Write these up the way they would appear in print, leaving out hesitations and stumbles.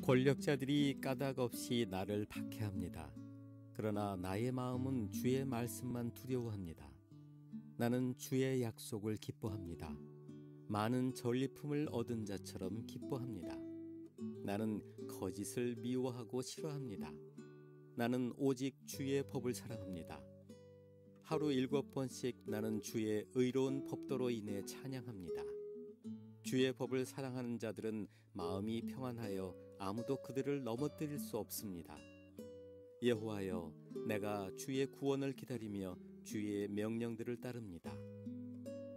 권력자들이 까닭 없이 나를 박해합니다. 그러나 나의 마음은 주의 말씀만 두려워합니다. 나는 주의 약속을 기뻐합니다. 많은 전리품을 얻은 자처럼 기뻐합니다. 나는 거짓을 미워하고 싫어합니다. 나는 오직 주의 법을 사랑합니다. 하루 7번씩 나는 주의 의로운 법도로 인해 찬양합니다. 주의 법을 사랑하는 자들은 마음이 평안하여 아무도 그들을 넘어뜨릴 수 없습니다. 여호와여, 내가 주의 구원을 기다리며 주의 명령들을 따릅니다.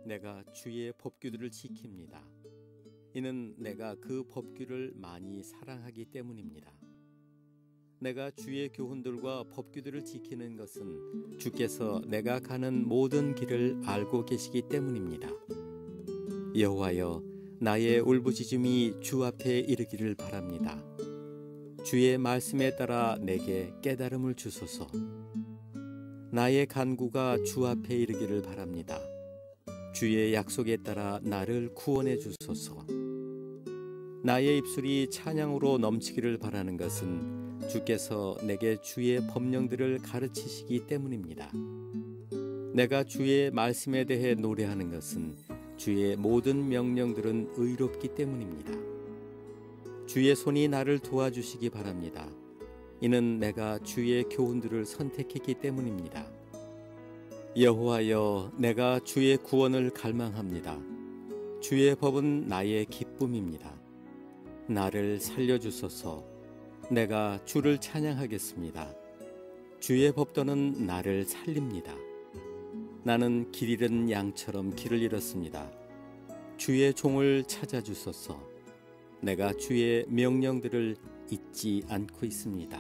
내가 주의 법규들을 지킵니다. 이는 내가 그 법규를 많이 사랑하기 때문입니다. 내가 주의 교훈들과 법규들을 지키는 것은 주께서 내가 가는 모든 길을 알고 계시기 때문입니다. 여호와여, 나의 울부짖음이 주 앞에 이르기를 바랍니다. 주의 말씀에 따라 내게 깨달음을 주소서. 나의 간구가 주 앞에 이르기를 바랍니다. 주의 약속에 따라 나를 구원해 주소서. 나의 입술이 찬양으로 넘치기를 바라는 것은 주께서 내게 주의 법령들을 가르치시기 때문입니다. 내가 주의 말씀에 대해 노래하는 것은 주의 모든 명령들은 의롭기 때문입니다. 주의 손이 나를 도와주시기 바랍니다. 이는 내가 주의 교훈들을 선택했기 때문입니다. 여호와여, 내가 주의 구원을 갈망합니다. 주의 법은 나의 기쁨입니다. 나를 살려주소서. 내가 주를 찬양하겠습니다. 주의 법도는 나를 살립니다. 나는 길 잃은 양처럼 길을 잃었습니다. 주의 종을 찾아주소서. 내가 주의 명령들을 잊지 않고 있습니다.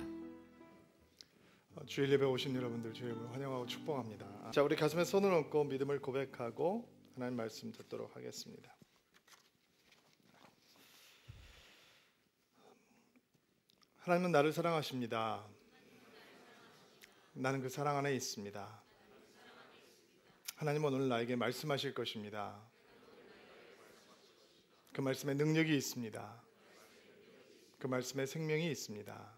주일 예배 오신 여러분들 주님을 환영하고 축복합니다. 자, 우리 가슴에 손을 얹고 믿음을 고백하고 하나님 말씀 듣도록 하겠습니다. 하나님은 나를 사랑하십니다. 나는 그 사랑 안에 있습니다. 하나님은 오늘 나에게 말씀하실 것입니다. 그 말씀에 능력이 있습니다. 그 말씀에 생명이 있습니다.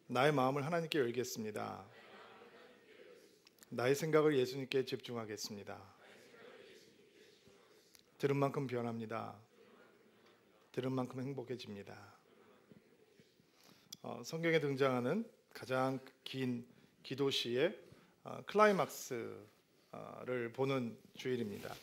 나의 마음을 하나님께 열겠습니다. 나의 생각을 예수님께 집중하겠습니다. 들은 만큼 변합니다. 들은 만큼 행복해집니다. 성경에 등장하는 가장 긴 기도시의 클라이막스를 보는 주일입니다.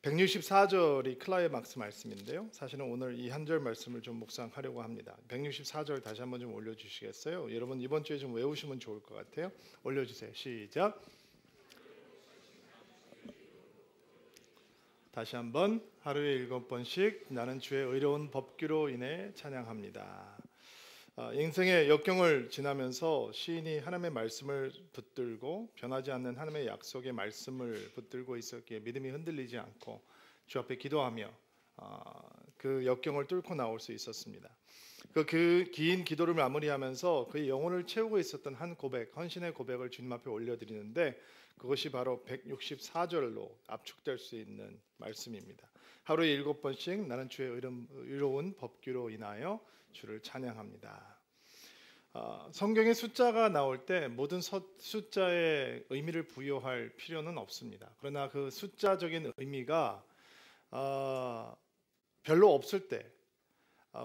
164절이 클라이막스 말씀인데요. 사실은 오늘 이 한 절 말씀을 좀 묵상하려고 합니다. 164절 다시 한번 좀 올려주시겠어요? 여러분 이번 주에 좀 외우시면 좋을 것 같아요. 올려주세요. 시작. 다시 한번 하루에 7번씩 나는 주의 의로운 법규로 인해 찬양합니다. 인생의 역경을 지나면서 시인이 하나님의 말씀을 붙들고 변하지 않는 하나님의 약속의 말씀을 붙들고 있었기에 믿음이 흔들리지 않고 주 앞에 기도하며 그 역경을 뚫고 나올 수 있었습니다. 그 긴 기도를 마무리하면서 그의 영혼을 채우고 있었던 한 고백, 헌신의 고백을 주님 앞에 올려드리는데 그것이 바로 164절로 압축될 수 있는 말씀입니다. 하루에 7번씩 나는 주의 의로운 법규로 인하여 주를 찬양합니다. 성경에 숫자가 나올 때 모든 숫자에 의미를 부여할 필요는 없습니다. 그러나 그 숫자적인 의미가 별로 없을 때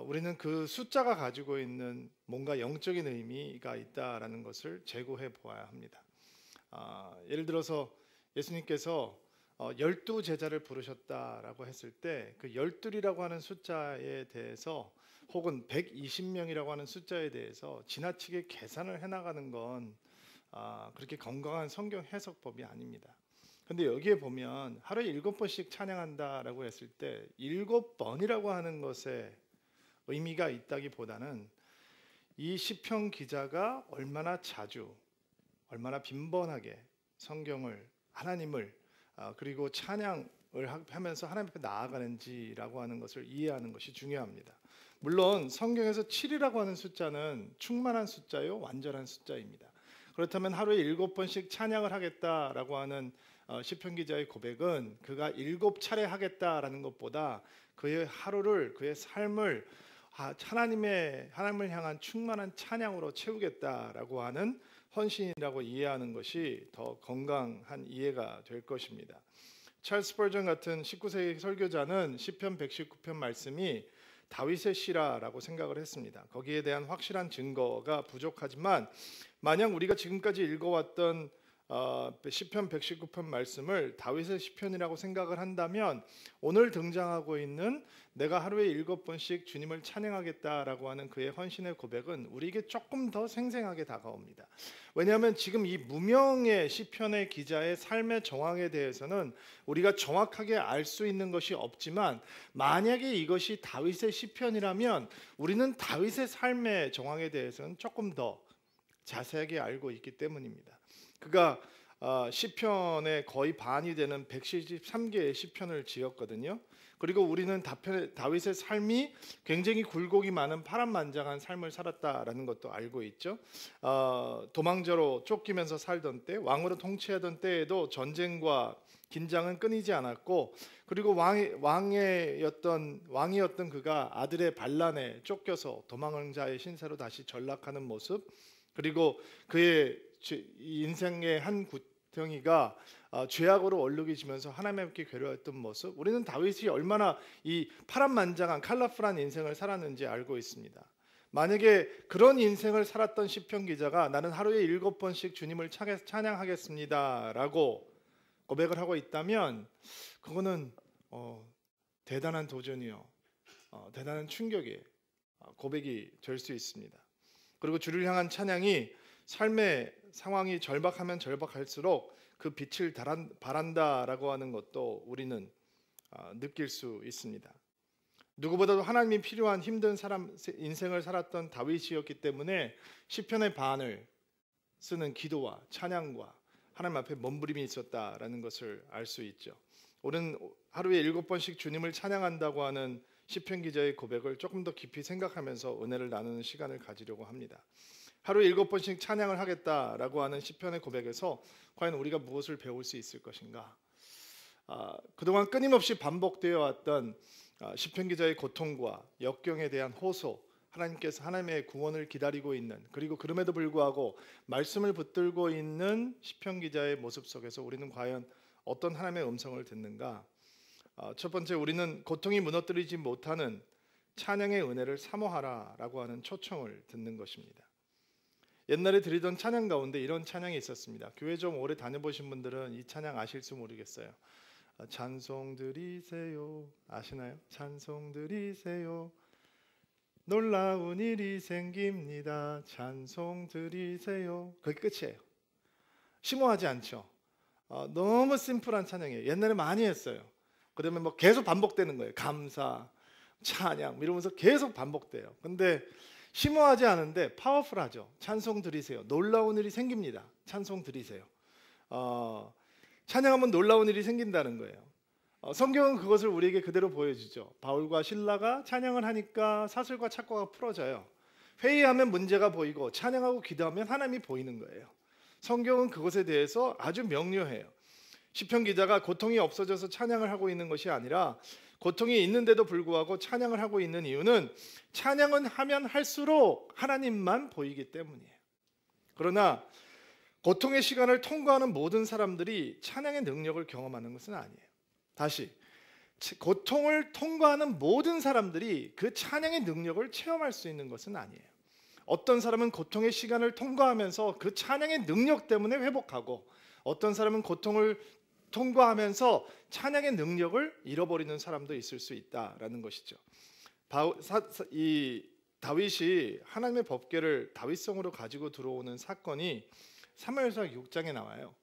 우리는 그 숫자가 가지고 있는 뭔가 영적인 의미가 있다라는 것을 재고해 보아야 합니다. 예를 들어서 예수님께서 12제자를 부르셨다라고 했을 때 그 12이라고 하는 숫자에 대해서 혹은 120명이라고 하는 숫자에 대해서 지나치게 계산을 해나가는 건 그렇게 건강한 성경 해석법이 아닙니다. 근데 여기에 보면 하루에 7번씩 찬양한다라고 했을 때 7번이라고 하는 것에 의미가 있다기보다는 이 시편 기자가 얼마나 자주, 얼마나 빈번하게 성경을, 하나님을 그리고 찬양을 하면서 하나님 앞에 나아가는지라고 하는 것을 이해하는 것이 중요합니다. 물론 성경에서 7이라고 하는 숫자는 충만한 숫자요, 완전한 숫자입니다. 그렇다면 하루에 7번씩 찬양을 하겠다라고 하는 시편 기자의 고백은 그가 7차례 하겠다라는 것보다 그의 하루를, 그의 삶을 하나님을 향한 충만한 찬양으로 채우겠다라고 하는 헌신이라고 이해하는 것이 더 건강한 이해가 될 것입니다. 찰스 스퍼전 같은 19세기 설교자는 시편 119편 말씀이 다윗의 시라라고 생각을 했습니다. 거기에 대한 확실한 증거가 부족하지만 만약 우리가 지금까지 읽어왔던 시편 119편 말씀을 다윗의 시편이라고 생각을 한다면 오늘 등장하고 있는 내가 하루에 7번씩 주님을 찬양하겠다라고 하는 그의 헌신의 고백은 우리에게 조금 더 생생하게 다가옵니다. 왜냐하면 지금 이 무명의 시편의 기자의 삶의 정황에 대해서는 우리가 정확하게 알 수 있는 것이 없지만 만약에 이것이 다윗의 시편이라면 우리는 다윗의 삶의 정황에 대해서는 조금 더 자세하게 알고 있기 때문입니다. 그가 시편의 거의 반이 되는 173개의 시편을 지었거든요. 그리고 우리는 다윗의 삶이 굉장히 굴곡이 많은 파란만장한 삶을 살았다라는 것도 알고 있죠. 도망자로 쫓기면서 살던 때, 왕으로 통치하던 때에도 전쟁과 긴장은 끊이지 않았고, 그리고 왕이었던 그가 아들의 반란에 쫓겨서 도망자의 신세로 다시 전락하는 모습, 그리고 그의 인생의 한 구덩이가 죄악으로 얼룩이지면서 하나님께 괴로웠던 모습, 우리는 다윗이 얼마나 이 파란만장한 컬러풀한 인생을 살았는지 알고 있습니다. 만약에 그런 인생을 살았던 시편 기자가 나는 하루에 7번씩 주님을 찬양하겠습니다 라고 고백을 하고 있다면 그거는 대단한 도전이요, 대단한 충격의 고백이 될 수 있습니다. 그리고 주를 향한 찬양이 삶의 상황이 절박하면 절박할수록 그 빛을 바란다라고 하는 것도 우리는 느낄 수 있습니다. 누구보다도 하나님이 필요한 힘든 인생을 살았던 다윗이었기 때문에 시편의 반을 쓰는 기도와 찬양과 하나님 앞에 몸부림이 있었다라는 것을 알 수 있죠. 우리는 하루에 7번씩 주님을 찬양한다고 하는 시편 기자의 고백을 조금 더 깊이 생각하면서 은혜를 나누는 시간을 가지려고 합니다. 하루에 7번씩 찬양을 하겠다라고 하는 시편의 고백에서 과연 우리가 무엇을 배울 수 있을 것인가? 그동안 끊임없이 반복되어 왔던 시편 기자의 고통과 역경에 대한 호소, 하나님께서 하나님의 구원을 기다리고 있는, 그리고 그럼에도 불구하고 말씀을 붙들고 있는 시편 기자의 모습 속에서 우리는 과연 어떤 하나님의 음성을 듣는가? 첫 번째, 우리는 고통이 무너뜨리지 못하는 찬양의 은혜를 사모하라라고 하는 초청을 듣는 것입니다. 옛날에 드리던 찬양 가운데 이런 찬양이 있었습니다. 교회 좀 오래 다녀보신 분들은 이 찬양 아실지 모르겠어요. 찬송 드리세요. 아시나요? 찬송 드리세요. 놀라운 일이 생깁니다. 찬송 드리세요. 그게 끝이에요. 심오하지 않죠? 너무 심플한 찬양이에요. 옛날에 많이 했어요. 그러면 뭐 계속 반복되는 거예요. 감사, 찬양 이러면서 계속 반복돼요. 근데 심오하지 않은데 파워풀하죠. 찬송 드리세요. 놀라운 일이 생깁니다. 찬송 드리세요. 찬양하면 놀라운 일이 생긴다는 거예요. 성경은 그것을 우리에게 그대로 보여주죠. 바울과 실라가 찬양을 하니까 사슬과 착과가 풀어져요. 회의하면 문제가 보이고 찬양하고 기도하면 하나님이 보이는 거예요. 성경은 그것에 대해서 아주 명료해요. 시편 기자가 고통이 없어져서 찬양을 하고 있는 것이 아니라 고통이 있는데도 불구하고 찬양을 하고 있는 이유는 찬양은 하면 할수록 하나님만 보이기 때문이에요. 그러나 고통의 시간을 통과하는 모든 사람들이 찬양의 능력을 경험하는 것은 아니에요. 다시, 고통을 통과하는 모든 사람들이 그 찬양의 능력을 체험할 수 있는 것은 아니에요. 어떤 사람은 고통의 시간을 통과하면서 그 찬양의 능력 때문에 회복하고, 어떤 사람은 고통을 통과하면서 찬양의 능력을 잃어버리는 사람도 있을 수 있다라는 것이죠. 이 다윗이 하나님의 법궤를 다윗성으로 가지고 들어오는 사건이 사무엘상 6장에 나와요.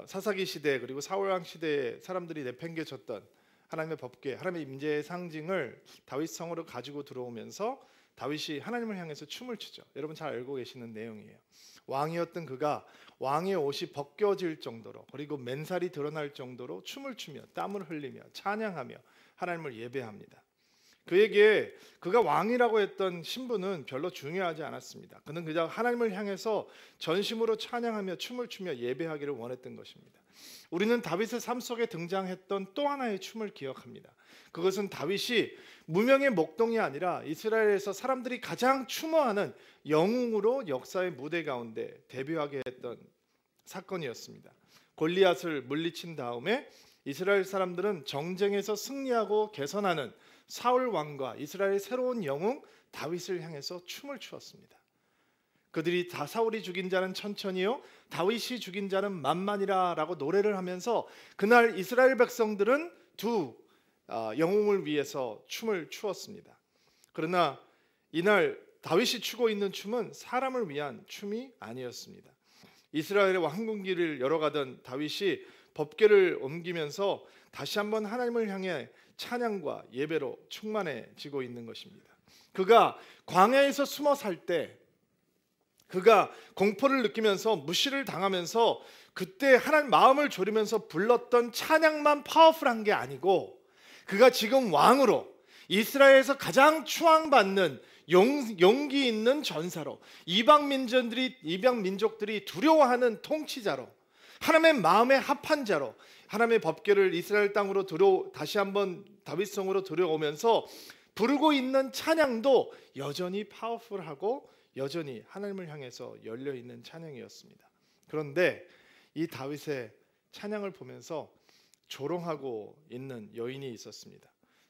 사사기 시대 그리고 사울왕 시대에 사람들이 내팽개쳤던 하나님의 법궤, 하나님의 임재의 상징을 다윗성으로 가지고 들어오면서 다윗이 하나님을 향해서 춤을 추죠. 여러분 잘 알고 계시는 내용이에요. 왕이었던 그가 왕의 옷이 벗겨질 정도로, 그리고 맨살이 드러날 정도로 춤을 추며 땀을 흘리며 찬양하며 하나님을 예배합니다. 그에게 그가 왕이라고 했던 신분은 별로 중요하지 않았습니다. 그는 그저 하나님을 향해서 전심으로 찬양하며 춤을 추며 예배하기를 원했던 것입니다. 우리는 다윗의 삶 속에 등장했던 또 하나의 춤을 기억합니다. 그것은 다윗이 무명의 목동이 아니라 이스라엘에서 사람들이 가장 추모하는 영웅으로 역사의 무대 가운데 데뷔하게 했던 사건이었습니다. 골리앗을 물리친 다음에 이스라엘 사람들은 정쟁에서 승리하고 개선하는 사울 왕과 이스라엘의 새로운 영웅 다윗을 향해서 춤을 추었습니다. 그들이 다 사울이 죽인 자는 천천히요 다윗이 죽인 자는 만만이라라고 노래를 하면서 그날 이스라엘 백성들은 두 영웅을 위해서 춤을 추었습니다. 그러나 이날 다윗이 추고 있는 춤은 사람을 위한 춤이 아니었습니다. 이스라엘의 왕궁길을 열어가던 다윗이 법궤를 옮기면서 다시 한번 하나님을 향해 찬양과 예배로 충만해지고 있는 것입니다. 그가 광야에서 숨어 살 때, 그가 공포를 느끼면서 무시를 당하면서 그때 하나님 마음을 졸이면서 불렀던 찬양만 파워풀한 게 아니고, 그가 지금 왕으로 이스라엘에서 가장 추앙받는 용기 있는 전사로, 이방 민족들이 두려워하는 통치자로, 하나님의 마음에 합한 자로, 하나님의 법궤를 이스라엘 땅으로 다시 한번 다윗성으로 들여오면서 부르고 있는 찬양도 여전히 파워풀하고 여전히 하나님을 향해서 열려 있는 찬양이었습니다. 그런데 이 다윗의 찬양을 보면서 조롱하고 있는 여인이 있었습니다.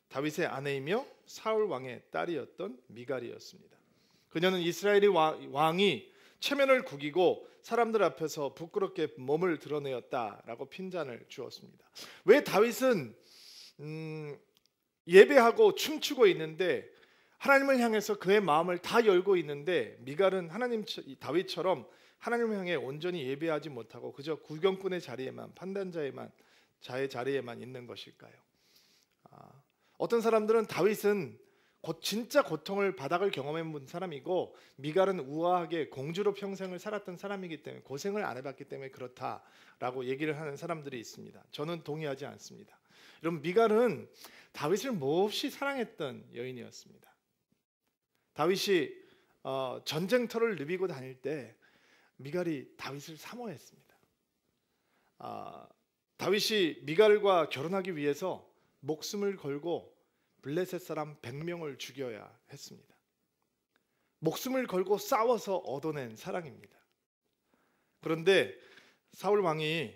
다윗의 아내이며 사울 왕의 딸이었던 미갈이었습니다. 그녀는 이스라엘의 왕이 체면을 구기고 사람들 앞에서 부끄럽게 몸을 드러내었다라고 핀잔을 주었습니다. 왜 다윗은 예배하고 춤추고 있는데, 하나님을 향해서 그의 마음을 다 열고 있는데, 미갈은 다윗처럼 하나님을 향해 온전히 예배하지 못하고 그저 구경꾼의 자리에만, 자의 자리에만 있는 것일까요? 어떤 사람들은 다윗은 진짜 고통을 바닥을 경험해 본 사람이고, 미갈은 우아하게 공주로 평생을 살았던 사람이기 때문에 고생을 안 해봤기 때문에 그렇다라고 얘기를 하는 사람들이 있습니다. 저는 동의하지 않습니다. 여러분, 미갈은 다윗을 몹시 사랑했던 여인이었습니다. 다윗이 전쟁터를 누비고 다닐 때 미갈이 다윗을 사모했습니다. 다윗이 미갈과 결혼하기 위해서 목숨을 걸고 블레셋 사람 100명을 죽여야 했습니다. 목숨을 걸고 싸워서 얻어낸 사랑입니다. 그런데 사울 왕이,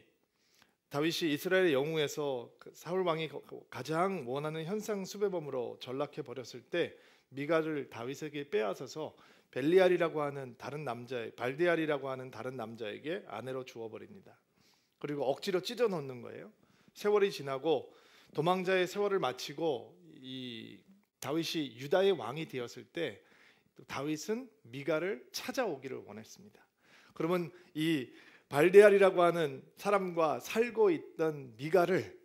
다윗이 이스라엘의 영웅에서 사울 왕이 가장 원하는 현상 수배범으로 전락해 버렸을 때 미갈을 다윗에게 빼앗아서 발데알이라고 하는 다른 남자에게 아내로 주어버립니다. 그리고 억지로 찢어 놓는 거예요. 세월이 지나고 도망자의 세월을 마치고 이 다윗이 유다의 왕이 되었을 때 다윗은 미갈을 찾아오기를 원했습니다. 그러면 이 발데알이라고 하는 사람과 살고 있던 미갈을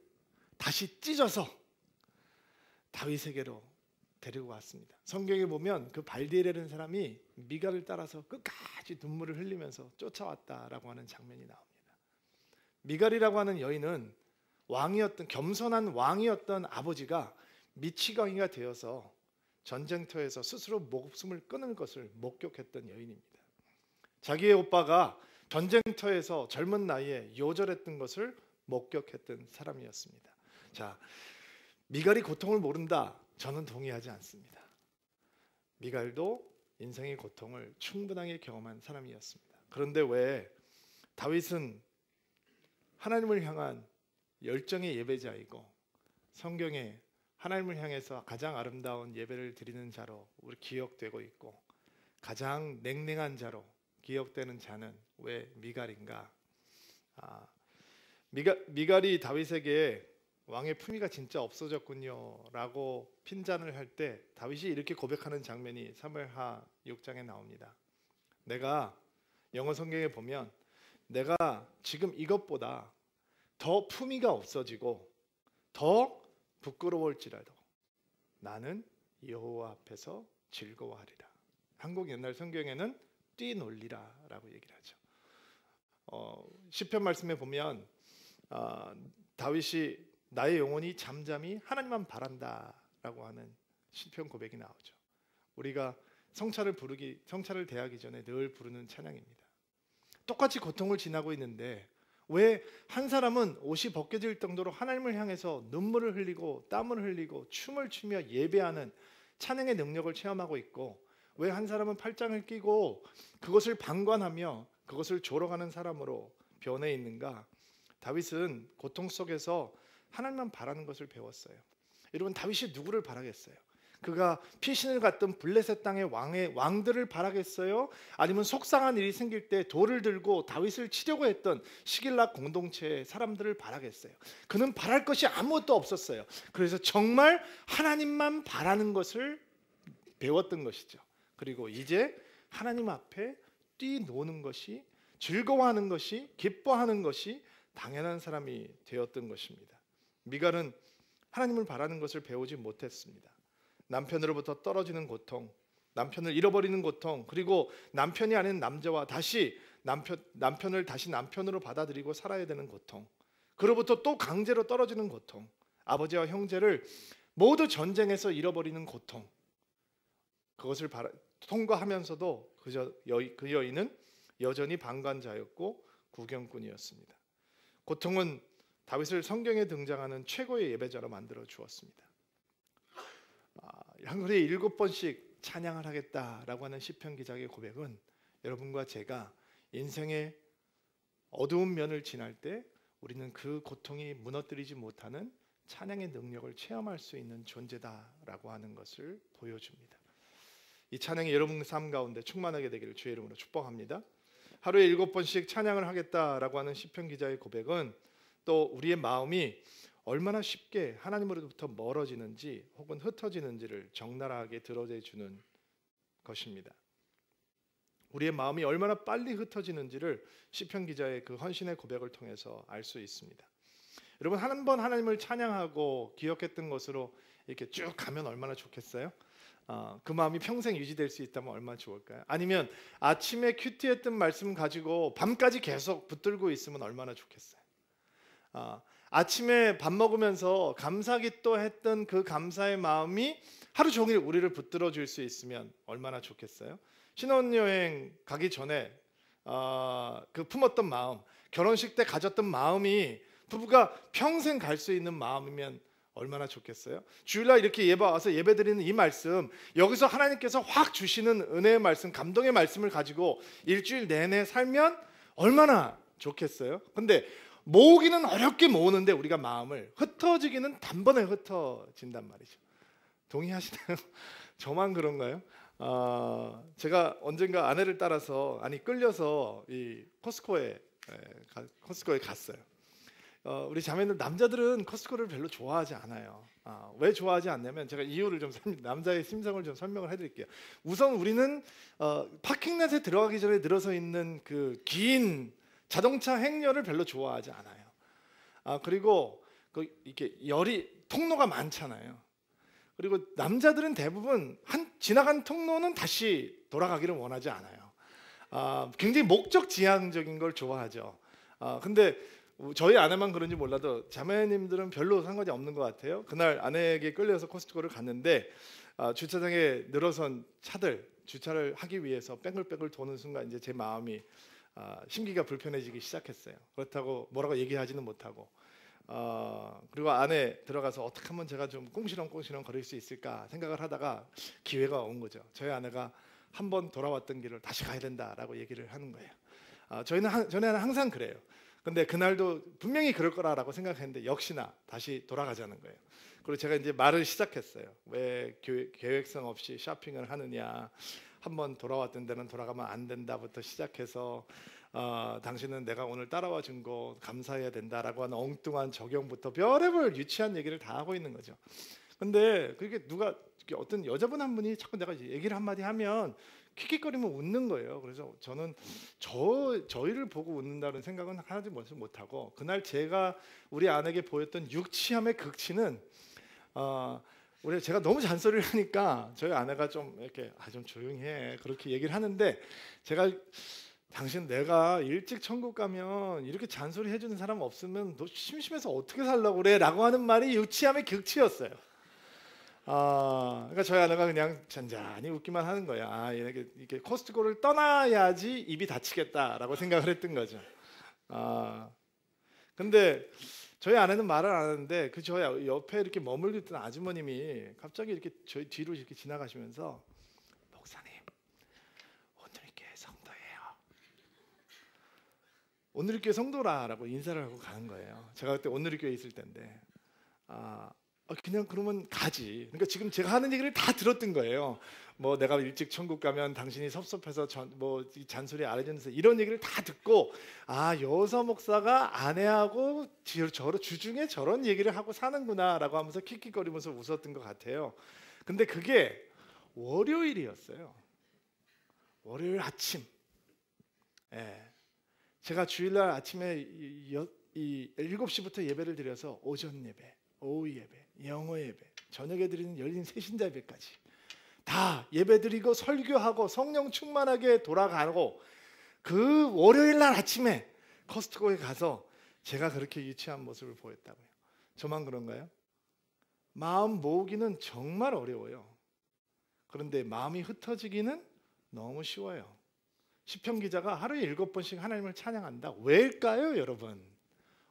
다시 찢어서 다윗에게로 데리고 왔습니다. 성경에 보면 그 발데알이라는 사람이 미갈을 따라서 끝까지 눈물을 흘리면서 쫓아왔다라고 하는 장면이 나옵니다. 미갈이라고 하는 여인은 겸손한 왕이었던 아버지가 미치광이가 되어서 전쟁터에서 스스로 목숨을 끊을 것을 목격했던 여인입니다. 자기의 오빠가 전쟁터에서 젊은 나이에 요절했던 것을 목격했던 사람이었습니다. 자, 미갈이 고통을 모른다? 저는 동의하지 않습니다. 미갈도 인생의 고통을 충분하게 경험한 사람이었습니다. 그런데 왜 다윗은 하나님을 향한 열정의 예배자이고 성경에 하나님을 향해서 가장 아름다운 예배를 드리는 자로 우리 기억되고 있고, 가장 냉랭한 자로 기억되는 자는 왜 미갈인가? 미갈이 다윗에게 왕의 품위가 진짜 없어졌군요 라고 핀잔을 할 때 다윗이 이렇게 고백하는 장면이 사무엘하 6장에 나옵니다. 내가 영어 성경에 보면 내가 지금 이것보다 더 품위가 없어지고 더 부끄러울지라도 나는 여호와 앞에서 즐거워하리라. 한국 옛날 성경에는 뛰놀리라 라고 얘기를 하죠. 시편 말씀에 보면 다윗이 나의 영혼이 잠잠히 하나님만 바란다 라고 하는 시편 고백이 나오죠. 우리가 성찬을 대하기 전에 늘 부르는 찬양입니다. 똑같이 고통을 지나고 있는데 왜 한 사람은 옷이 벗겨질 정도로 하나님을 향해서 눈물을 흘리고 땀을 흘리고 춤을 추며 예배하는 찬양의 능력을 체험하고 있고, 왜 한 사람은 팔짱을 끼고 그것을 방관하며 그것을 조롱하는 사람으로 변해 있는가? 다윗은 고통 속에서 하나님만 바라는 것을 배웠어요. 여러분, 다윗이 누구를 바라겠어요? 그가 피신을 갔던 블레셋 땅의 왕들을 바라겠어요? 아니면 속상한 일이 생길 때 돌을 들고 다윗을 치려고 했던 시길락 공동체의 사람들을 바라겠어요? 그는 바랄 것이 아무것도 없었어요. 그래서 정말 하나님만 바라는 것을 배웠던 것이죠. 그리고 이제 하나님 앞에 뛰노는 것이, 즐거워하는 것이, 기뻐하는 것이 당연한 사람이 되었던 것입니다. 미갈은 하나님을 바라는 것을 배우지 못했습니다. 남편으로부터 떨어지는 고통, 남편을 잃어버리는 고통, 그리고 남편이 아닌 남자와 다시 남편을 다시 남편으로 받아들이고 살아야 되는 고통, 그로부터 또 강제로 떨어지는 고통, 아버지와 형제를 모두 전쟁에서 잃어버리는 고통, 그것을 통과하면서도 그 여인은 여전히 방관자였고 구경꾼이었습니다. 고통은 다윗을 성경에 등장하는 최고의 예배자로 만들어 주었습니다. 하루에 7번씩 찬양을 하겠다라고 하는 시편 기자의 고백은 여러분과 제가 인생의 어두운 면을 지날 때 우리는 그 고통이 무너뜨리지 못하는 찬양의 능력을 체험할 수 있는 존재다라고 하는 것을 보여줍니다. 이 찬양이 여러분의 삶 가운데 충만하게 되기를 주의 이름으로 축복합니다. 하루에 7번씩 찬양을 하겠다라고 하는 시편 기자의 고백은 또 우리의 마음이 얼마나 쉽게 하나님으로부터 멀어지는지 혹은 흩어지는지를 적나라하게 드러내주는 것입니다. 우리의 마음이 얼마나 빨리 흩어지는지를 시편 기자의 그 헌신의 고백을 통해서 알 수 있습니다. 여러분, 한 번 하나님을 찬양하고 기억했던 것으로 이렇게 쭉 가면 얼마나 좋겠어요? 그 마음이 평생 유지될 수 있다면 얼마나 좋을까요? 아니면 아침에 큐티했던 말씀 가지고 밤까지 계속 붙들고 있으면 얼마나 좋겠어요? 아침에 밥 먹으면서 감사기도 했던 그 감사의 마음이 하루 종일 우리를 붙들어 줄 수 있으면 얼마나 좋겠어요? 신혼여행 가기 전에 그 품었던 마음, 결혼식 때 가졌던 마음이 부부가 평생 갈 수 있는 마음이면 얼마나 좋겠어요? 주일날 이렇게 예배 와서 예배드리는 이 말씀, 여기서 하나님께서 확 주시는 은혜의 말씀, 감동의 말씀을 가지고 일주일 내내 살면 얼마나 좋겠어요? 근데 모으기는 어렵게 모으는데 우리가 마음을 흩어지기는 단번에 흩어진단 말이죠. 동의하시나요? 저만 그런가요? 제가 언젠가 아내를 따라서 끌려서 이 코스트코에 갔어요. 우리 자매들 남자들은 코스트코를 별로 좋아하지 않아요. 왜 좋아하지 않냐면 제가 이유를 좀 남자의 심성을 좀 설명을 해드릴게요. 우선 우리는 파킹렛에 들어가기 전에 늘어서 있는 그 긴 자동차 행렬을 별로 좋아하지 않아요. 그리고 이렇게 통로가 많잖아요. 그리고 남자들은 대부분 지나간 통로는 다시 돌아가기를 원하지 않아요. 굉장히 목적 지향적인 걸 좋아하죠. 근데 저희 아내만 그런지 몰라도 자매님들은 별로 상관이 없는 것 같아요. 그날 아내에게 끌려서 코스트코를 갔는데 주차장에 늘어선 차들 주차를 하기 위해서 뺑글뺑글 도는 순간 이제 제 마음이 심기가 불편해지기 시작했어요. 그렇다고 뭐라고 얘기하지는 못하고 그리고 안에 들어가서 어떻게 하면 제가 좀 꽁시렁꽁시렁 거릴 수 있을까 생각을 하다가 기회가 온 거죠. 저희 아내가 한 번 돌아왔던 길을 다시 가야 된다라고 얘기를 하는 거예요. 저는 항상 그래요. 근데 그날도 분명히 그럴 거라고 생각했는데 역시나 다시 돌아가자는 거예요. 그리고 제가 이제 말을 시작했어요. 왜 계획성 없이 쇼핑을 하느냐, 한번 돌아왔던 데는 돌아가면 안 된다부터 시작해서 당신은 내가 오늘 따라와 준 거 감사해야 된다라고 하는 엉뚱한 적용부터 별의별 유치한 얘기를 다 하고 있는 거죠. 근데 그게 어떤 여자분 한 분이 자꾸 내가 얘기를 한마디 하면 킥킥거리면 웃는 거예요. 그래서 저는 저희를 보고 웃는다는 생각은 하지 못하고 그날 제가 우리 아내에게 보였던 유치함의 극치는 제가 너무 잔소리를 하니까 저희 아내가 좀 이렇게 좀 조용히 해 그렇게 얘기를 하는데 제가 당신 내가 일찍 천국 가면 이렇게 잔소리 해주는 사람 없으면 너 심심해서 어떻게 살려고 그래? 라고 하는 말이 유치함의 극치였어요. 그러니까 저희 아내가 그냥 잔잔히 웃기만 하는 거예요. 이렇게 코스트코를 떠나야지 입이 닫히겠다라고 생각을 했던 거죠. 근데 저희 아내는 말을 안 하는데 그 저희 옆에 이렇게 머물고 있던 아주머님이 갑자기 이렇게 저희 뒤로 이렇게 지나가시면서 목사님, 오늘교회 성도예요. 오늘교회 성도라라고 인사를 하고 가는 거예요. 제가 그때 오늘교회에 있을 때인데 그냥 그러면 가지. 그러니까 지금 제가 하는 얘기를 다 들었던 거예요. 뭐 내가 일찍 천국 가면 당신이 섭섭해서 잔소리 안 해주면서 이런 얘기를 다 듣고 여서 목사가 아내하고 주중에 저런 얘기를 하고 사는구나라고 하면서 킥킥거리면서 웃었던 것 같아요. 근데 그게 월요일이었어요. 월요일 아침. 제가 주일날 아침에 7시부터 예배를 드려서 오전 예배, 오후 예배, 영어 예배, 저녁에 드리는 열린 새신자 예배까지 다 예배드리고 설교하고 성령 충만하게 돌아가고 그 월요일날 아침에 코스트코에 가서 제가 그렇게 유치한 모습을 보였다고요. 저만 그런가요? 마음 모으기는 정말 어려워요. 그런데 마음이 흩어지기는 너무 쉬워요. 시편 기자가 하루에 7번씩 하나님을 찬양한다. 왜일까요, 여러분?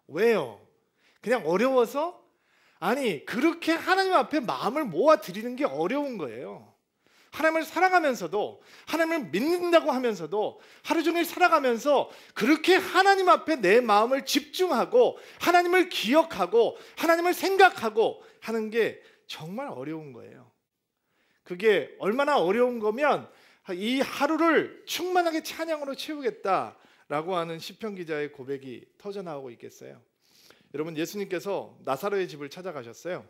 왜요? 그냥 어려워서? 아니, 그렇게 하나님 앞에 마음을 모아 드리는 게 어려운 거예요. 하나님을 사랑하면서도, 하나님을 믿는다고 하면서도 하루 종일 살아가면서 그렇게 하나님 앞에 내 마음을 집중하고 하나님을 기억하고 하나님을 생각하고 하는 게 정말 어려운 거예요. 그게 얼마나 어려운 거면 이 하루를 충만하게 찬양으로 채우겠다라고 하는 시편 기자의 고백이 터져나오고 있겠어요. 여러분, 예수님께서 나사로의 집을 찾아가셨어요.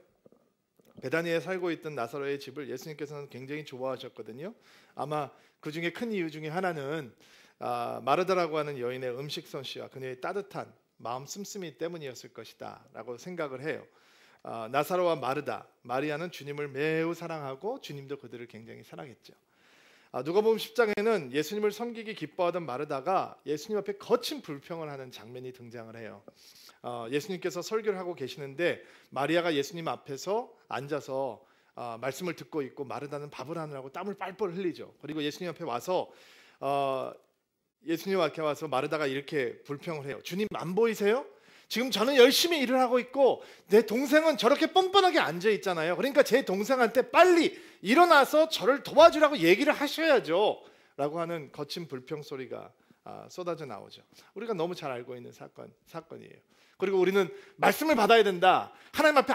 베다니에 살고 있던 나사로의 집을 예수님께서는 굉장히 좋아하셨거든요. 아마 그 중에 큰 이유 중에 하나는 마르다라고 하는 여인의 음식 솜씨와 그녀의 따뜻한 마음 씀씀이 때문이었을 것이다 라고 생각을 해요. 나사로와 마르다, 마리아는 주님을 매우 사랑하고 주님도 그들을 굉장히 사랑했죠. 누가복음 10장에는 예수님을 섬기기 기뻐하던 마르다가 예수님 앞에 거친 불평을 하는 장면이 등장을 해요. 예수님께서 설교를 하고 계시는데 마리아가 예수님 앞에서 앉아서 말씀을 듣고 있고 마르다는 밥을 하느라고 땀을 뻘뻘 흘리죠. 그리고 예수님 앞에 와서 마르다가 이렇게 불평을 해요. 주님 안 보이세요? 지금 저는 열심히 일을 하고 있고 내 동생은 저렇게 뻔뻔하게 앉아 있잖아요. 그러니까 제 동생한테 빨리 일어나서 저를 도와주라고 얘기를 하셔야죠 라고 하는 거친 불평 소리가 쏟아져 나오죠. 우리가 너무 잘 알고 있는 사건이에요. 그리고 우리는 말씀을 받아야 된다. 하나님 앞에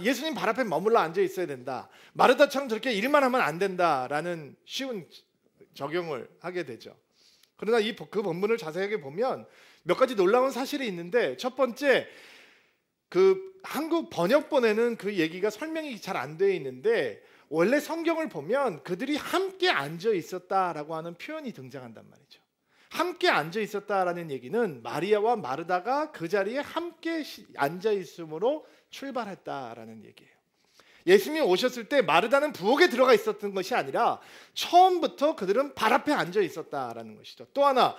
예수님 발 앞에 머물러 앉아 있어야 된다. 마르다처럼 저렇게 일만 하면 안 된다라는 쉬운 적용을 하게 되죠. 그러나 그 본문을 자세하게 보면 몇 가지 놀라운 사실이 있는데, 첫 번째, 그 한국 번역본에는 그 얘기가 설명이 잘 안 되어 있는데 원래 성경을 보면 그들이 함께 앉아 있었다라고 하는 표현이 등장한단 말이죠. 함께 앉아 있었다라는 얘기는 마리아와 마르다가 그 자리에 함께 앉아 있음으로 출발했다라는 얘기예요. 예수님이 오셨을 때 마르다는 부엌에 들어가 있었던 것이 아니라 처음부터 그들은 발 앞에 앉아 있었다라는 것이죠. 또 하나,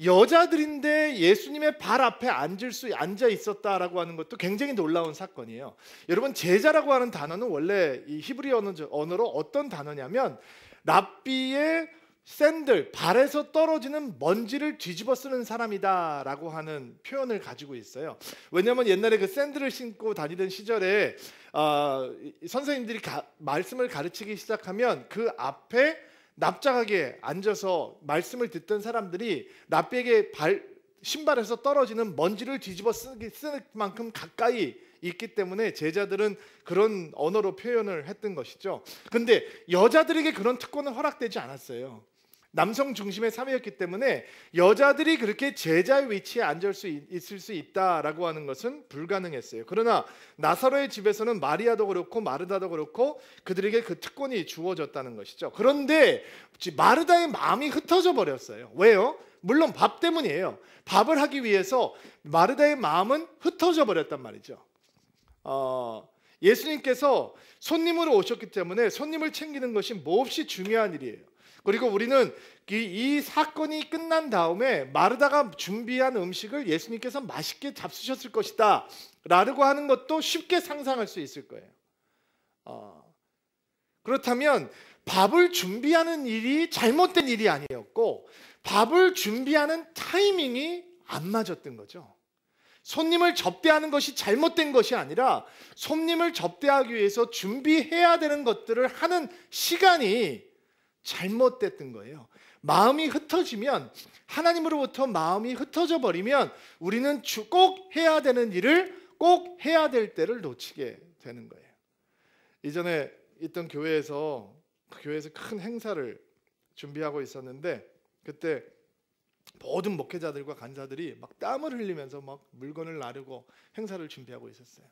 여자들인데 예수님의 발 앞에 앉아 있었다라고 하는 것도 굉장히 놀라운 사건이에요. 여러분, 제자라고 하는 단어는 원래 이 히브리 언어로 어떤 단어냐면 랍비의 샌들, 발에서 떨어지는 먼지를 뒤집어 쓰는 사람이다라고 하는 표현을 가지고 있어요. 왜냐하면 옛날에 그 샌들을 신고 다니던 시절에 선생님들이 말씀을 가르치기 시작하면 그 앞에 납작하게 앉아서 말씀을 듣던 사람들이 랍비에게 신발에서 떨어지는 먼지를 뒤집어 쓰는 만큼 가까이 있기 때문에 제자들은 그런 언어로 표현을 했던 것이죠. 근데 여자들에게 그런 특권은 허락되지 않았어요. 남성 중심의 사회였기 때문에 여자들이 그렇게 제자의 위치에 있을 수 있다라고 하는 것은 불가능했어요. 그러나 나사로의 집에서는 마리아도 그렇고 마르다도 그렇고 그들에게 그 특권이 주어졌다는 것이죠. 그런데 마르다의 마음이 흩어져 버렸어요. 왜요? 물론 밥 때문이에요. 밥을 하기 위해서 마르다의 마음은 흩어져 버렸단 말이죠. 예수님께서 손님으로 오셨기 때문에 손님을 챙기는 것이 몹시 중요한 일이에요. 그리고 우리는 이 사건이 끝난 다음에 마르다가 준비한 음식을 예수님께서 맛있게 잡수셨을 것이다 라고 하는 것도 쉽게 상상할 수 있을 거예요. 그렇다면 밥을 준비하는 일이 잘못된 일이 아니었고 밥을 준비하는 타이밍이 안 맞았던 거죠. 손님을 접대하는 것이 잘못된 것이 아니라 손님을 접대하기 위해서 준비해야 되는 것들을 하는 시간이 잘못됐던 거예요. 마음이 흩어지면, 하나님으로부터 마음이 흩어져 버리면 우리는 꼭 해야 되는 일을 꼭 해야 될 때를 놓치게 되는 거예요. 이전에 있던 교회에서 큰 행사를 준비하고 있었는데 그때 모든 목회자들과 간사들이 막 땀을 흘리면서 막 물건을 나르고 행사를 준비하고 있었어요.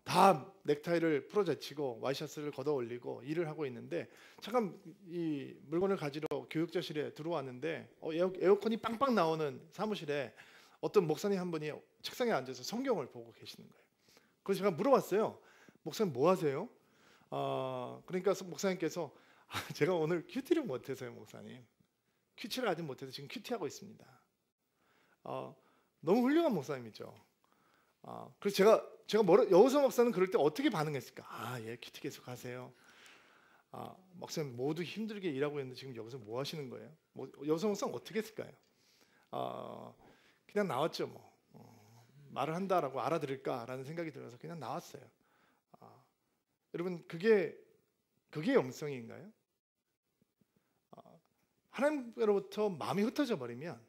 다 넥타이를 풀어제치고 와이셔츠를 걷어 올리고 일을 하고 있는데 잠깐 이 물건을 가지러 교육자실에 들어왔는데 에어컨이 빵빵 나오는 사무실에 어떤 목사님 한 분이 책상에 앉아서 성경을 보고 계시는 거예요. 그래서 제가 물어봤어요. 목사님 뭐 하세요? 그러니까 목사님께서 제가 오늘 큐티를 못해서요 목사님. 큐티를 아직 못해서 지금 큐티하고 있습니다. 너무 훌륭한 목사님이죠. 그래서 제가 여호서 목사는 그럴 때 어떻게 반응했을까? 예, 큐티 계속 하세요. 목사님 모두 힘들게 일하고 있는데 지금 여기서 뭐 하시는 거예요? 여호서 목사는 어떻게 했을까요? 그냥 나왔죠. 말을 한다라고 알아들을까라는 생각이 들어서 그냥 나왔어요. 여러분 그게 영성인가요? 하나님으로부터 마음이 흩어져 버리면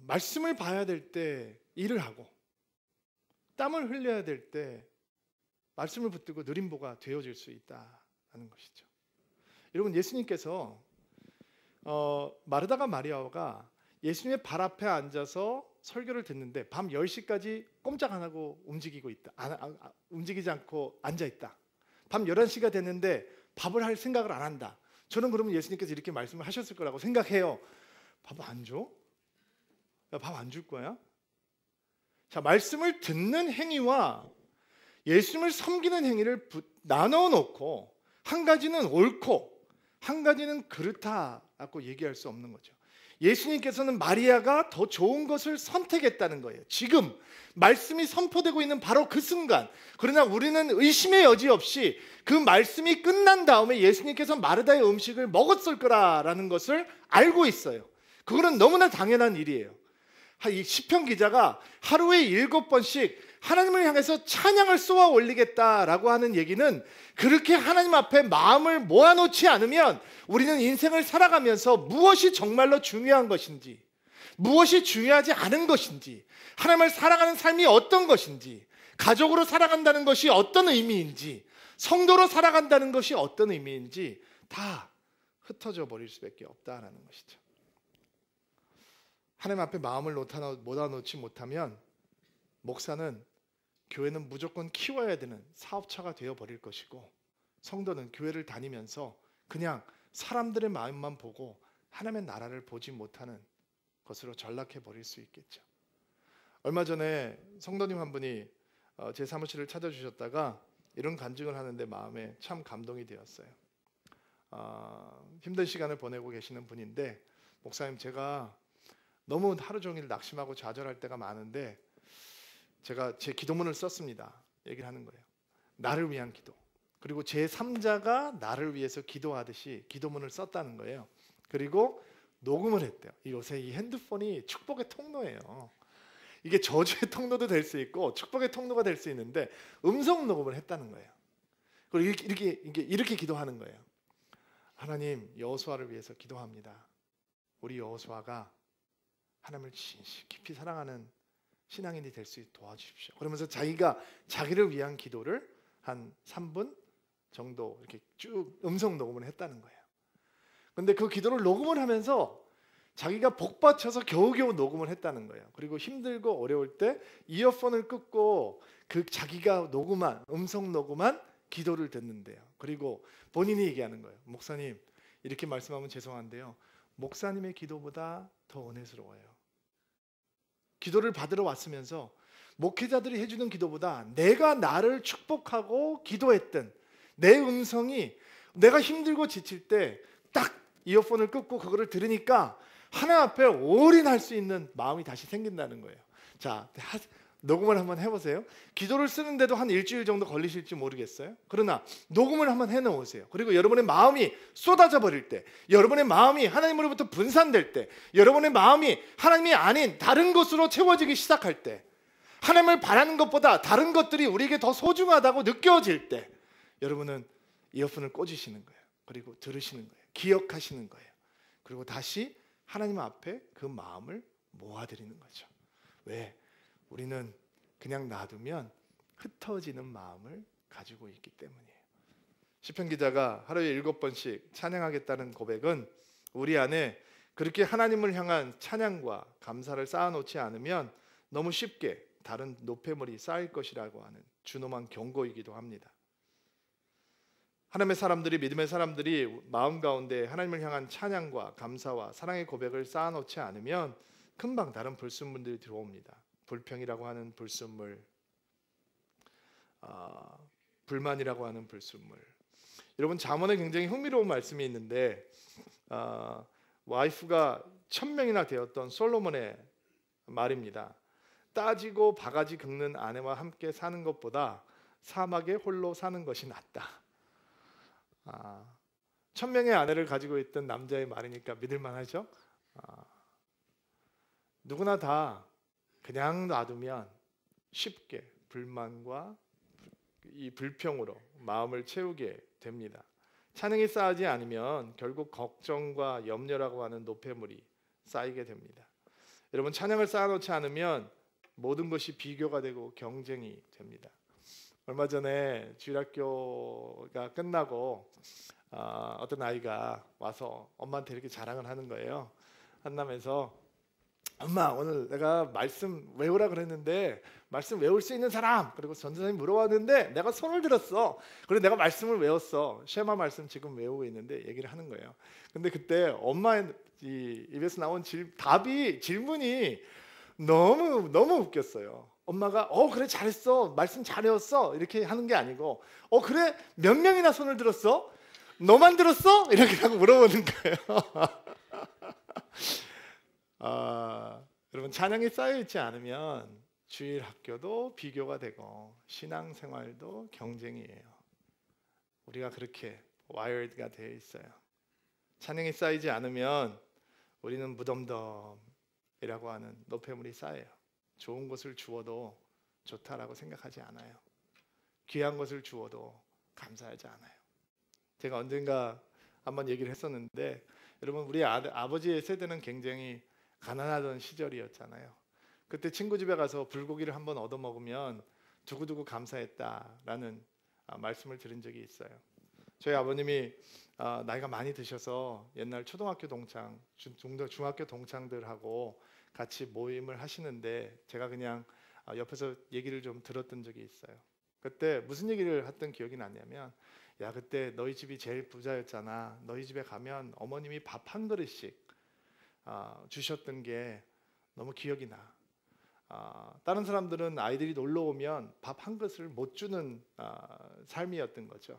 말씀을 봐야 될 때 일을 하고 땀을 흘려야 될 때 말씀을 붙들고 느림보가 되어질 수 있다는 것이죠. 여러분 예수님께서 마르다가 마리아가 예수님의 발 앞에 앉아서 설교를 듣는데 밤 10시까지 꼼짝 안 하고 움직이지 않고 앉아 있다. 밤 11시가 됐는데 밥을 할 생각을 안 한다. 저는 그러면 예수님께서 이렇게 말씀을 하셨을 거라고 생각해요. 밥 안 줘? 야, 밥 안 줄 거야? 자, 말씀을 듣는 행위와 예수님을 섬기는 행위를 나눠 놓고 한 가지는 옳고 한 가지는 그렇다라고 얘기할 수 없는 거죠. 예수님께서는 마리아가 더 좋은 것을 선택했다는 거예요. 지금 말씀이 선포되고 있는 바로 그 순간. 그러나 우리는 의심의 여지 없이 그 말씀이 끝난 다음에 예수님께서 마르다의 음식을 먹었을 거라는 것을 알고 있어요. 그거는 너무나 당연한 일이에요. 이 시편 기자가 하루에 7번씩 하나님을 향해서 찬양을 쏘아 올리겠다라고 하는 얘기는 그렇게 하나님 앞에 마음을 모아놓지 않으면 우리는 인생을 살아가면서 무엇이 정말로 중요한 것인지, 무엇이 중요하지 않은 것인지, 하나님을 살아가는 삶이 어떤 것인지, 가족으로 살아간다는 것이 어떤 의미인지, 성도로 살아간다는 것이 어떤 의미인지 다 흩어져 버릴 수밖에 없다라는 것이죠. 하나님 앞에 마음을 모아놓지 못하면 목사는, 교회는 무조건 키워야 되는 사업처가 되어버릴 것이고, 성도는 교회를 다니면서 그냥 사람들의 마음만 보고 하나님의 나라를 보지 못하는 것으로 전락해버릴 수 있겠죠. 얼마 전에 성도님 한 분이 제 사무실을 찾아주셨다가 이런 간증을 하는데 마음에 참 감동이 되었어요. 힘든 시간을 보내고 계시는 분인데, 목사님 제가 너무 하루 종일 낙심하고 좌절할 때가 많은데 제가 제 기도문을 썼습니다. 얘기를 하는 거예요. 나를 위한 기도. 그리고 제 3자가 나를 위해서 기도하듯이 기도문을 썼다는 거예요. 그리고 녹음을 했대요. 요새 이 핸드폰이 축복의 통로예요. 이게 저주의 통로도 될 수 있고 축복의 통로가 될 수 있는데 음성 녹음을 했다는 거예요. 그리고 이렇게 기도하는 거예요. 하나님, 여호수아를 위해서 기도합니다. 우리 여호수아가 하나님을 깊이 사랑하는 신앙인이 될 수 있도록 도와주십시오. 그러면서 자기를 위한 기도를 한 3분 정도 이렇게 쭉 음성 녹음을 했다는 거예요. 근데 그 기도를 녹음을 하면서 자기가 복받쳐서 겨우겨우 녹음을 했다는 거예요. 그리고 힘들고 어려울 때 이어폰을 끄고 그 자기가 녹음한 음성 녹음한 기도를 듣는데요. 그리고 본인이 얘기하는 거예요. 목사님, 이렇게 말씀하면 죄송한데요, 목사님의 기도보다 더 은혜스러워요. 기도를 받으러 왔으면서 목회자들이 해주는 기도보다 내가 나를 축복하고 기도했던 내 음성이 내가 힘들고 지칠 때 딱 이어폰을 끄고 그거를 들으니까 하나님 앞에 올인할 수 있는 마음이 다시 생긴다는 거예요. 자, 녹음을 한번 해보세요. 기도를 쓰는데도 한 일주일 정도 걸리실지 모르겠어요. 그러나 녹음을 한번 해놓으세요. 그리고 여러분의 마음이 쏟아져 버릴 때, 여러분의 마음이 하나님으로부터 분산될 때, 여러분의 마음이 하나님이 아닌 다른 것으로 채워지기 시작할 때, 하나님을 바라는 것보다 다른 것들이 우리에게 더 소중하다고 느껴질 때, 여러분은 이어폰을 꽂으시는 거예요. 그리고 들으시는 거예요. 기억하시는 거예요. 그리고 다시 하나님 앞에 그 마음을 모아드리는 거죠. 왜? 우리는 그냥 놔두면 흩어지는 마음을 가지고 있기 때문이에요. 시편 기자가 하루에 7번씩 찬양하겠다는 고백은 우리 안에 그렇게 하나님을 향한 찬양과 감사를 쌓아놓지 않으면 너무 쉽게 다른 노폐물이 쌓일 것이라고 하는 준엄한 경고이기도 합니다. 하나님의 사람들이, 믿음의 사람들이 마음 가운데 하나님을 향한 찬양과 감사와 사랑의 고백을 쌓아놓지 않으면 금방 다른 불순물들이 들어옵니다. 불평이라고 하는 불순물, 불만이라고 하는 불순물. 여러분, 잠언에 굉장히 흥미로운 말씀이 있는데 와이프가 1000명이나 되었던 솔로몬의 말입니다. 따지고 바가지 긁는 아내와 함께 사는 것보다 사막에 홀로 사는 것이 낫다. 1000명의 아내를 가지고 있던 남자의 말이니까 믿을만하죠. 누구나 다 그냥 놔두면 쉽게 불만과 이 불평으로 마음을 채우게 됩니다. 찬양이 쌓이지 않으면 결국 걱정과 염려라고 하는 노폐물이 쌓이게 됩니다. 여러분, 찬양을 쌓아놓지 않으면 모든 것이 비교가 되고 경쟁이 됩니다. 얼마 전에 주일학교가 끝나고 어떤 아이가 와서 엄마한테 이렇게 자랑을 하는 거예요. 한남에서 엄마, 오늘 내가 말씀 외우라 그랬는데 말씀 외울 수 있는 사람, 그리고 전도사님이 물어봤는데 내가 손을 들었어. 그리고 내가 말씀을 외웠어. 쉐마 말씀 지금 외우고 있는데 얘기를 하는 거예요. 근데 그때 엄마의 입에서 나온 질문이 너무 웃겼어요. 엄마가 그래 잘했어, 말씀 잘 외웠어 이렇게 하는 게 아니고 그래 몇 명이나 손을 들었어? 너만 들었어? 이렇게 하고 물어보는 거예요. 여러분, 찬양이 쌓여있지 않으면 주일 학교도 비교가 되고 신앙생활도 경쟁이에요. 우리가 그렇게 와이어드가 되어 있어요. 찬양이 쌓이지 않으면 우리는 무덤덤이라고 하는 노폐물이 쌓여요. 좋은 것을 주어도 좋다라고 생각하지 않아요. 귀한 것을 주어도 감사하지 않아요. 제가 언젠가 한번 얘기를 했었는데, 여러분, 우리 아버지의 세대는 굉장히 가난하던 시절이었잖아요. 그때 친구 집에 가서 불고기를 한번 얻어먹으면 두고두고 감사했다라는 말씀을 들은 적이 있어요. 저희 아버님이 나이가 많이 드셔서 옛날 초등학교 동창, 중학교 동창들하고 같이 모임을 하시는데 제가 그냥 옆에서 얘기를 좀 들었던 적이 있어요. 그때 무슨 얘기를 했던 기억이 나냐면, 야, 그때 너희 집이 제일 부자였잖아. 너희 집에 가면 어머님이 밥 한 그릇씩 주셨던 게 너무 기억이 나. 다른 사람들은 아이들이 놀러 오면 밥 한 그릇을 못 주는 삶이었던 거죠.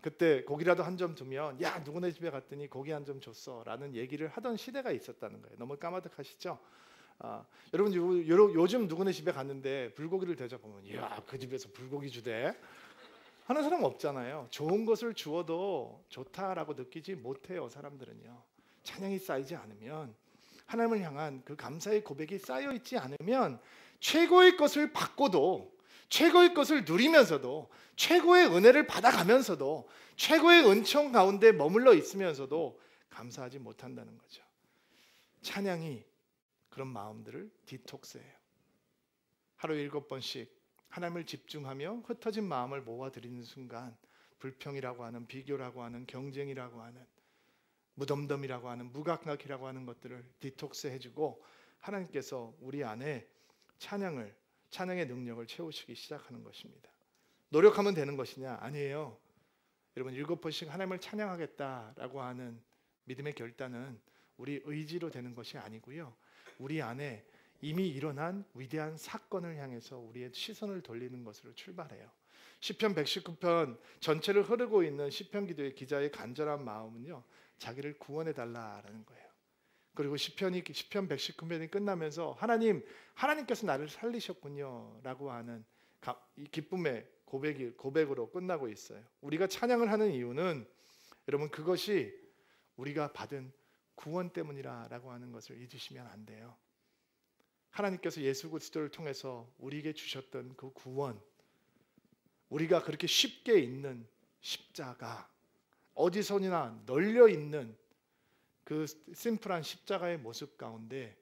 그때 고기라도 한 점 두면, 야, 누구네 집에 갔더니 고기 한 점 줬어 라는 얘기를 하던 시대가 있었다는 거예요. 너무 까마득하시죠? 여러분, 요즘 누구네 집에 갔는데 불고기를 대접하면, 야, 그 집에서 불고기 주대 하는 사람 없잖아요. 좋은 것을 주어도 좋다라고 느끼지 못해요. 사람들은요. 찬양이 쌓이지 않으면, 하나님을 향한 그 감사의 고백이 쌓여 있지 않으면 최고의 것을 받고도, 최고의 것을 누리면서도, 최고의 은혜를 받아가면서도, 최고의 은총 가운데 머물러 있으면서도 감사하지 못한다는 거죠. 찬양이 그런 마음들을 디톡스해요. 하루에 7번씩 하나님을 집중하며 흩어진 마음을 모아드리는 순간, 불평이라고 하는, 비교라고 하는, 경쟁이라고 하는, 무덤덤이라고 하는, 무감각이라고 하는 것들을 디톡스 해주고 하나님께서 우리 안에 찬양의 능력을 채우시기 시작하는 것입니다. 노력하면 되는 것이냐? 아니에요. 여러분, 7번씩 하나님을 찬양하겠다라고 하는 믿음의 결단은 우리 의지로 되는 것이 아니고요, 우리 안에 이미 일어난 위대한 사건을 향해서 우리의 시선을 돌리는 것으로 출발해요. 시편 119편 전체를 흐르고 있는 시편 기도의 기자의 간절한 마음은요, 자기를 구원해 달라라는 거예요. 그리고 시편 119편이 끝나면서 하나님께서 나를 살리셨군요라고 하는 이 기쁨의 고백으로 끝나고 있어요. 우리가 찬양을 하는 이유는 여러분 그것이 우리가 받은 구원 때문이라고 하는 것을 잊으시면 안 돼요. 하나님께서 예수 그리스도를 통해서 우리에게 주셨던 그 구원, 우리가 그렇게 쉽게 있는 십자가, 어디서나 널려 있는 그 심플한 십자가의 모습 가운데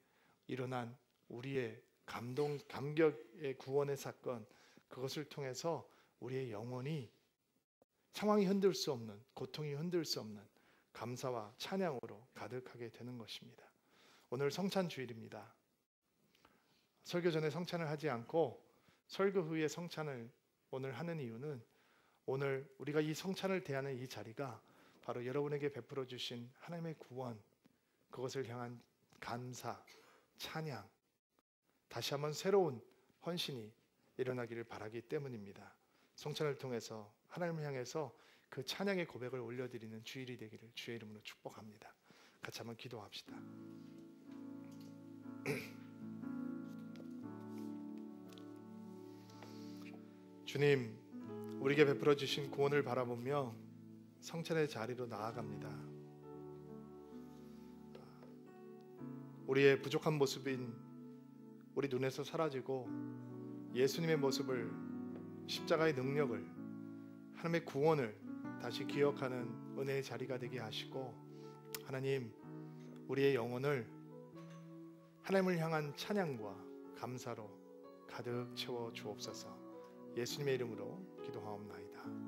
일어난 우리의 감격의 구원의 사건, 그것을 통해서 우리의 영혼이 상황이 흔들 수 없는, 고통이 흔들 수 없는 감사와 찬양으로 가득하게 되는 것입니다. 오늘 성찬 주일입니다. 설교 전에 성찬을 하지 않고 설교 후에 성찬을 오늘 하는 이유는 오늘 우리가 이 성찬을 대하는 이 자리가 바로 여러분에게 베풀어 주신 하나님의 구원, 그것을 향한 감사, 찬양, 다시 한번 새로운 헌신이 일어나기를 바라기 때문입니다. 성찬을 통해서 하나님을 향해서 그 찬양의 고백을 올려드리는 주일이 되기를 주의 이름으로 축복합니다. 같이 한번 기도합시다. 주님, 우리에게 베풀어 주신 구원을 바라보며 성찬의 자리로 나아갑니다. 우리의 부족한 모습인 우리 눈에서 사라지고 예수님의 모습을, 십자가의 능력을, 하나님의 구원을 다시 기억하는 은혜의 자리가 되게 하시고, 하나님, 우리의 영혼을 하나님을 향한 찬양과 감사로 가득 채워 주옵소서. 예수님의 이름으로 기도하옵나이다.